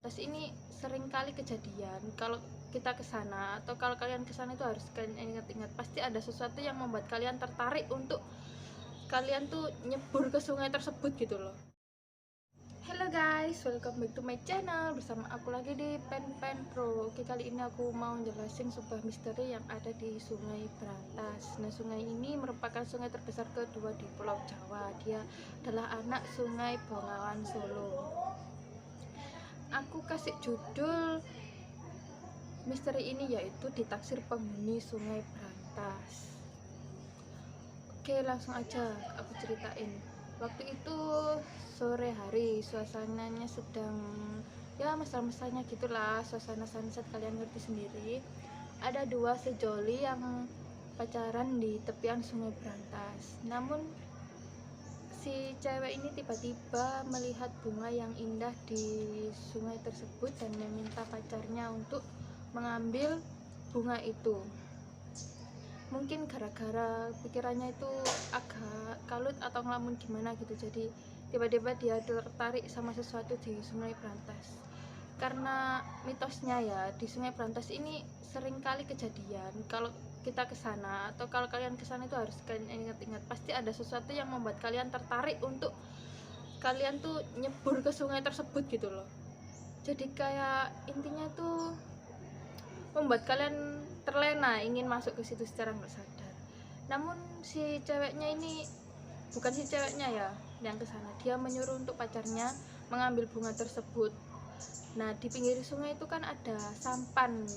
Terus ini sering kali kejadian kalau kita ke sana atau kalau kalian ke sana itu harus kalian ingat-ingat, pasti ada sesuatu yang membuat kalian tertarik untuk kalian tuh nyebur ke sungai tersebut gitu loh. Hello guys, welcome back to my channel. Bersama aku lagi di Pen Pro. Oke, kali ini aku mau jelasin sebuah misteri yang ada di Sungai Brantas. Nah, sungai ini merupakan sungai terbesar kedua di Pulau Jawa. Dia adalah anak Sungai Bengawan Solo. Aku kasih judul misteri ini yaitu ditaksir penghuni Sungai Brantas. Oke, langsung aja aku ceritain. Waktu itu sore hari, suasananya sedang ya mesra-mesranya gitulah, suasana sunset, kalian ngerti sendiri. Ada dua sejoli yang pacaran di tepian Sungai Brantas. Namun si cewek ini tiba-tiba melihat bunga yang indah di sungai tersebut dan meminta pacarnya untuk mengambil bunga itu. Mungkin gara-gara pikirannya itu agak kalut atau ngelamun gimana gitu, jadi tiba-tiba dia tertarik sama sesuatu di Sungai Brantas. Karena mitosnya ya, di Sungai Brantas ini sering kali kejadian kalau kita ke sana atau kalau kalian ke sana itu harus kalian ingat-ingat, pasti ada sesuatu yang membuat kalian tertarik untuk kalian tuh nyebur ke sungai tersebut gitu loh. Jadi kayak intinya tuh membuat kalian terlena ingin masuk ke situ secara nggak sadar. Namun si ceweknya ini, bukan si ceweknya ya yang ke sana, dia menyuruh untuk pacarnya mengambil bunga tersebut. Nah, di pinggir sungai itu kan ada sampan.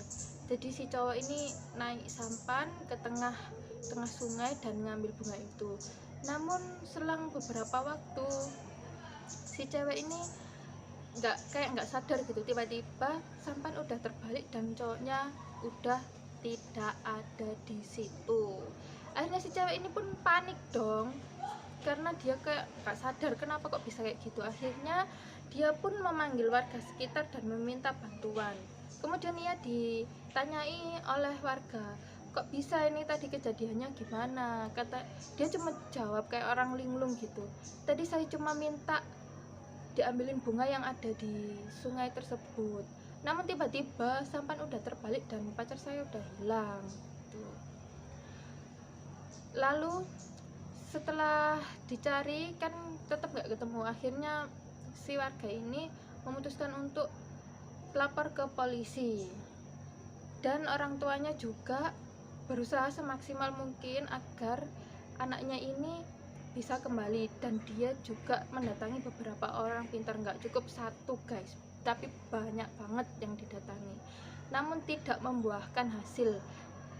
Jadi si cowok ini naik sampan ke tengah sungai dan mengambil bunga itu. Namun selang beberapa waktu si cewek ini nggak sadar gitu, tiba-tiba sampan udah terbalik dan cowoknya udah tidak ada di situ. Akhirnya si cewek ini pun panik dong, karena dia kayak nggak sadar kenapa kok bisa kayak gitu. Akhirnya dia pun memanggil warga sekitar dan meminta bantuan. Kemudian ia ditanyai oleh warga, kok bisa ini tadi kejadiannya gimana. Kata dia cuma jawab kayak orang linglung gitu, tadi saya cuma minta diambilin bunga yang ada di sungai tersebut, namun tiba-tiba sampan udah terbalik dan pacar saya udah hilang gitu. Lalu setelah dicari kan tetap nggak ketemu. Akhirnya si warga ini memutuskan untuk lapor ke polisi, dan orang tuanya juga berusaha semaksimal mungkin agar anaknya ini bisa kembali. Dan dia juga mendatangi beberapa orang pintar, nggak cukup satu guys, tapi banyak banget yang didatangi, namun tidak membuahkan hasil.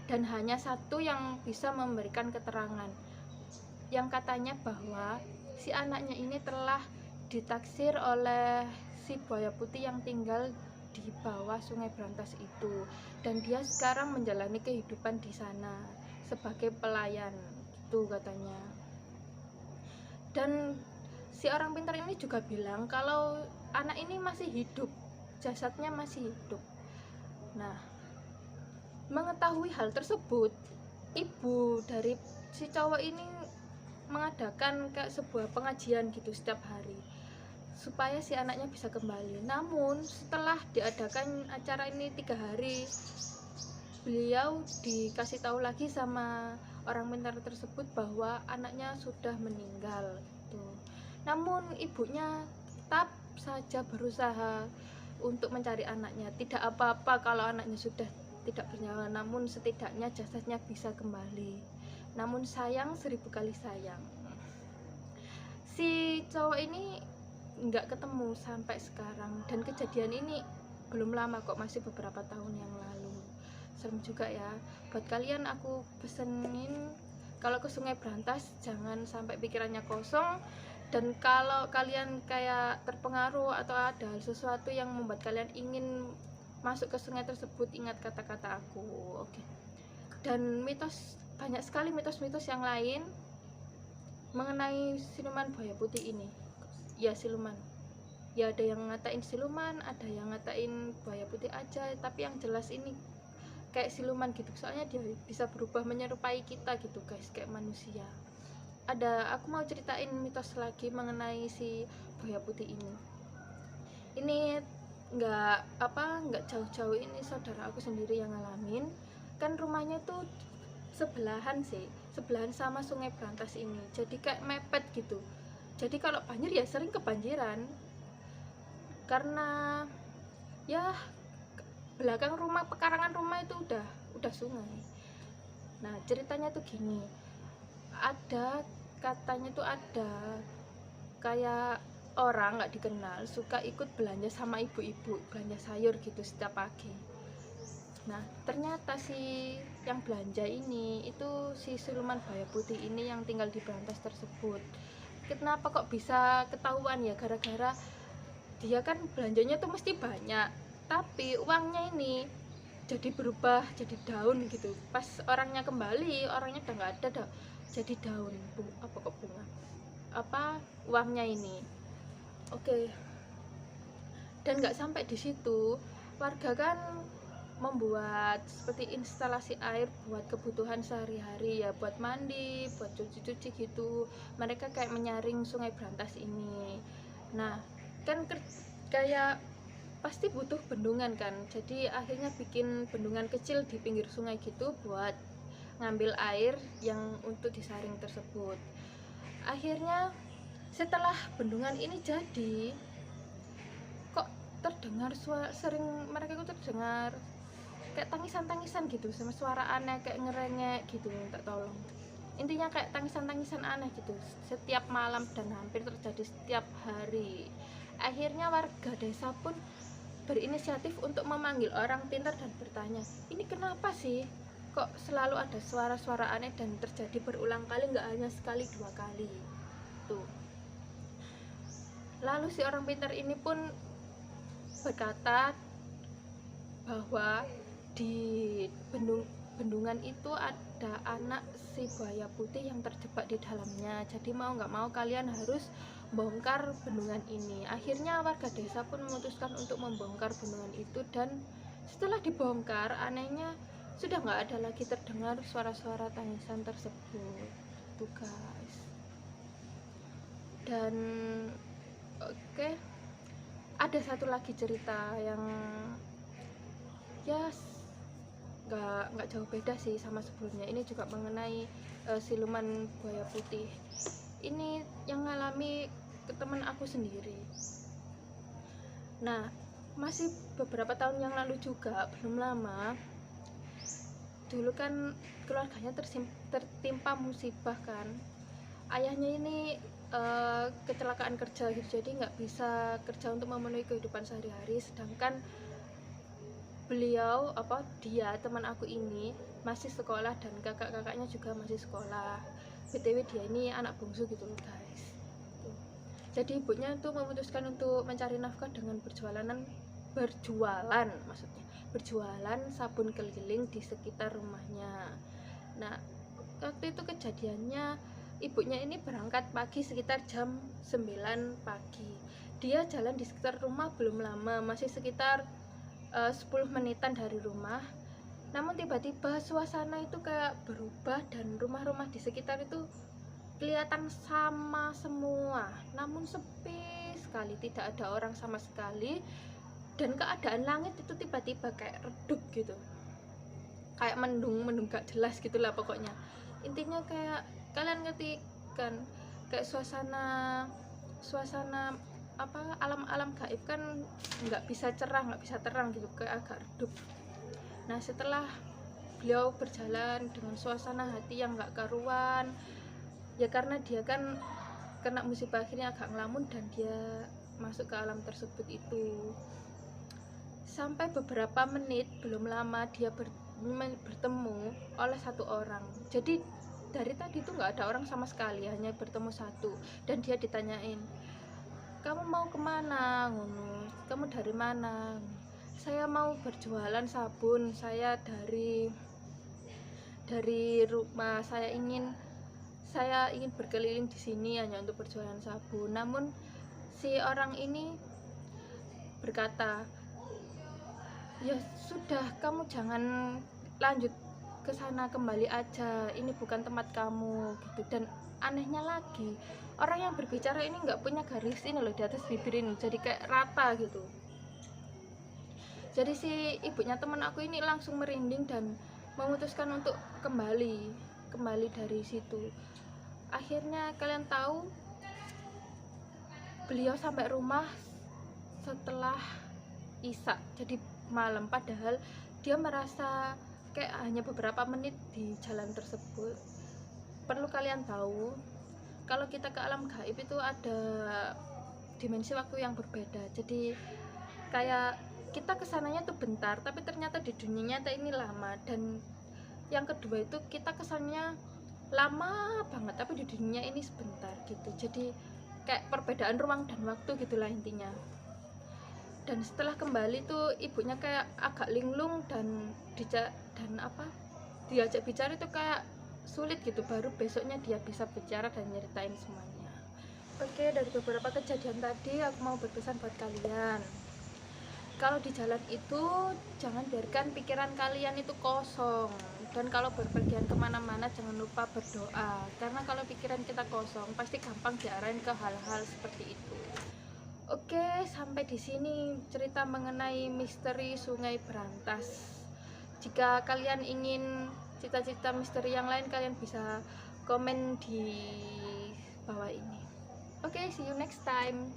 Dan hanya satu yang bisa memberikan keterangan, yang katanya bahwa si anaknya ini telah ditaksir oleh si buaya putih yang tinggal di bawah Sungai Brantas itu, dan dia sekarang menjalani kehidupan di sana sebagai pelayan gitu katanya. Dan si orang pintar ini juga bilang kalau anak ini masih hidup, jasadnya masih hidup. Nah, mengetahui hal tersebut, ibu dari si cowok ini mengadakan kayak sebuah pengajian gitu setiap hari supaya si anaknya bisa kembali. Namun setelah diadakan acara ini 3 hari, beliau dikasih tahu lagi sama orang pintar tersebut bahwa anaknya sudah meninggal gitu. Namun ibunya tetap saja berusaha untuk mencari anaknya. Tidak apa-apa kalau anaknya sudah tidak bernyawa, namun setidaknya jasadnya bisa kembali. Namun sayang, 1000 kali sayang, si cowok ini nggak ketemu sampai sekarang. Dan kejadian ini belum lama kok, masih beberapa tahun yang lalu. Serem juga ya. Buat kalian aku pesenin, kalau ke Sungai Brantas jangan sampai pikirannya kosong. Dan kalau kalian kayak terpengaruh atau ada sesuatu yang membuat kalian ingin masuk ke sungai tersebut, ingat kata-kata aku, oke? Dan mitos, banyak sekali mitos-mitos yang lain mengenai siluman buaya putih ini. Ya siluman, ya ada yang ngatain siluman, ada yang ngatain buaya putih aja, tapi yang jelas ini kayak siluman gitu, soalnya dia bisa berubah menyerupai kita gitu guys, kayak manusia. Aku mau ceritain mitos lagi mengenai si buaya putih ini. Ini nggak jauh-jauh ini saudara aku sendiri yang ngalamin. Kan rumahnya tuh sebelahan sama Sungai Brantas ini, jadi kayak mepet gitu. Jadi kalau banjir ya sering kebanjiran, karena ya belakang rumah, pekarangan rumah itu udah sungai. Nah ceritanya tuh gini, katanya tuh ada kayak orang nggak dikenal suka ikut belanja sama ibu-ibu, belanja sayur gitu setiap pagi. Nah ternyata si yang belanja ini itu si siluman buaya putih ini yang tinggal di Brantas tersebut. Kenapa kok bisa ketahuan ya? Gara-gara dia kan belanjanya tuh mesti banyak, tapi uangnya ini jadi berubah jadi daun gitu. Pas orangnya kembali, orangnya udah nggak ada, jadi daun. Apa kok bunga, apa uangnya ini. Oke. Dan nggak sampai di situ, warga kan membuat seperti instalasi air buat kebutuhan sehari-hari ya, buat mandi, buat cuci-cuci gitu. Mereka kayak menyaring Sungai Brantas ini. Nah kan kayak pasti butuh bendungan kan, jadi akhirnya bikin bendungan kecil di pinggir sungai gitu buat ngambil air yang untuk disaring tersebut. Akhirnya setelah bendungan ini jadi, kok terdengar mereka itu terdengar kayak tangisan-tangisan gitu, sama suara aneh kayak ngerengek gitu, minta tolong. Intinya kayak tangisan-tangisan aneh gitu setiap malam dan hampir terjadi setiap hari. Akhirnya warga desa pun berinisiatif untuk memanggil orang pintar dan bertanya, ini kenapa sih kok selalu ada suara-suara aneh dan terjadi berulang kali, nggak hanya sekali dua kali tuh. Lalu si orang pintar ini pun berkata bahwa di bendungan itu ada anak si buaya putih yang terjebak di dalamnya, jadi mau nggak mau kalian harus bongkar bendungan ini. Akhirnya warga desa pun memutuskan untuk membongkar bendungan itu, dan setelah dibongkar, anehnya sudah nggak ada lagi terdengar suara-suara tangisan tersebut tuh guys. Dan oke, ada satu lagi cerita yang ya nggak jauh beda sih sama sebelumnya. Ini juga mengenai siluman buaya putih. Ini yang ngalami ke teman aku sendiri. Nah masih beberapa tahun yang lalu juga, belum lama, dulu kan keluarganya tertimpa musibah kan. Ayahnya ini kecelakaan kerja gitu, jadi nggak bisa kerja untuk memenuhi kehidupan sehari-hari, sedangkan dia teman aku ini masih sekolah dan kakak-kakaknya juga masih sekolah. BTW dia ini anak bungsu gitu loh guys. Jadi ibunya tuh memutuskan untuk mencari nafkah dengan berjualan sabun keliling di sekitar rumahnya. Nah waktu itu kejadiannya, ibunya ini berangkat pagi sekitar jam 9 pagi. Dia jalan di sekitar rumah belum lama, masih sekitar 10 menitan dari rumah. Namun tiba-tiba suasana itu kayak berubah dan rumah-rumah di sekitar itu kelihatan sama semua, namun sepi sekali, tidak ada orang sama sekali. Dan keadaan langit itu tiba-tiba kayak redup gitu, kayak mendung gak jelas gitulah pokoknya. Intinya kayak kalian ngerti kan, kayak suasana alam gaib kan nggak bisa cerah, nggak bisa terang gitu, kayak agak redup. Nah setelah beliau berjalan dengan suasana hati yang nggak karuan ya, karena dia kan kena musibah, akhirnya agak ngelamun dan dia masuk ke alam tersebut itu. Sampai beberapa menit belum lama dia bertemu oleh satu orang. Jadi dari tadi tuh nggak ada orang sama sekali, hanya bertemu satu. Dan dia ditanyain, kamu mau kemana? Kamu dari mana? Saya mau berjualan sabun, saya dari rumah, saya ingin berkeliling di sini hanya untuk berjualan sabun. Namun si orang ini berkata, ya sudah, kamu jangan lanjut ke sana, kembali aja, ini bukan tempat kamu gitu. Dan anehnya lagi, orang yang berbicara ini nggak punya garis ini loh di atas bibir ini, jadi kayak rata gitu. Jadi si ibunya teman aku ini langsung merinding dan memutuskan untuk kembali dari situ. Akhirnya kalian tahu, beliau sampai rumah setelah Isya, jadi malam, padahal dia merasa kayak hanya beberapa menit di jalan tersebut. Perlu kalian tahu, kalau kita ke alam gaib itu ada dimensi waktu yang berbeda. Jadi kayak kita kesananya tuh bentar, tapi ternyata di dunia nyata ini lama. Dan yang kedua itu kita kesannya lama banget, tapi di dunia ini sebentar gitu. Jadi kayak perbedaan ruang dan waktu gitulah intinya. Dan setelah kembali tuh ibunya kayak agak linglung dan diajak bicara itu kayak sulit gitu. Baru besoknya dia bisa bicara dan nyeritain semuanya. Oke, dari beberapa kejadian tadi aku mau berpesan buat kalian. Kalau di jalan itu jangan biarkan pikiran kalian itu kosong. Dan kalau berpergian kemana-mana jangan lupa berdoa. Karena kalau pikiran kita kosong pasti gampang diarahin ke hal-hal seperti itu. Oke, sampai di sini cerita mengenai misteri Sungai Berantas. Jika kalian ingin cerita-cerita misteri yang lain, kalian bisa komen di bawah ini. Oke, see you next time.